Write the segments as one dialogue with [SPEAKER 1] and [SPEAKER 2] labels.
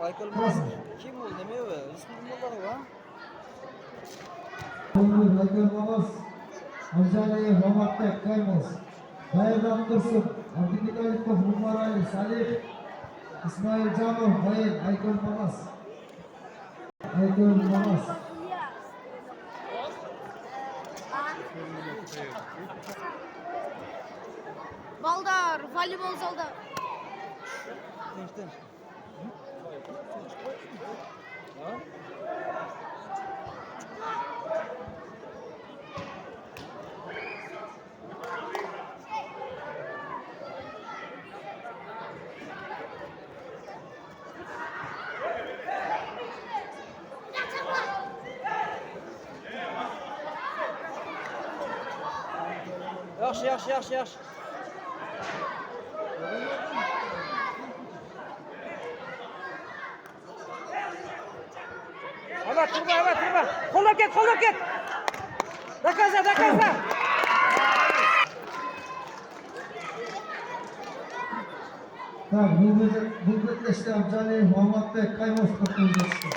[SPEAKER 1] Aykul
[SPEAKER 2] Krasnov.
[SPEAKER 1] kim oldu demiyor be? İsmi bilmiyorlar mı?
[SPEAKER 2] Aykul Mamas, Amjaniyev, Mamatbek, Kaymos, Bayram Dursun, Abdülkalikov, Umar Ali, Salih, İsmail Canov, Bayır, Aykul Mamas. Aykul Mamas.
[SPEAKER 3] Baldar, voleybol zalda.
[SPEAKER 1] Gençten. Yaxşı. Evet, turba. Kolla ket. Dokaza.
[SPEAKER 2] Так, Bulgurleşti Amjaniyev, Mamatbek, Kaymos kurtulacaksın.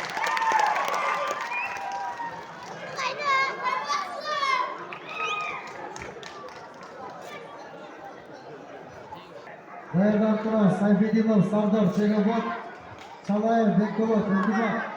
[SPEAKER 2] Bayram Turan, Sayfedinov, Sardar, Çegabot, Çalayev, Bekkolot, Ülküman.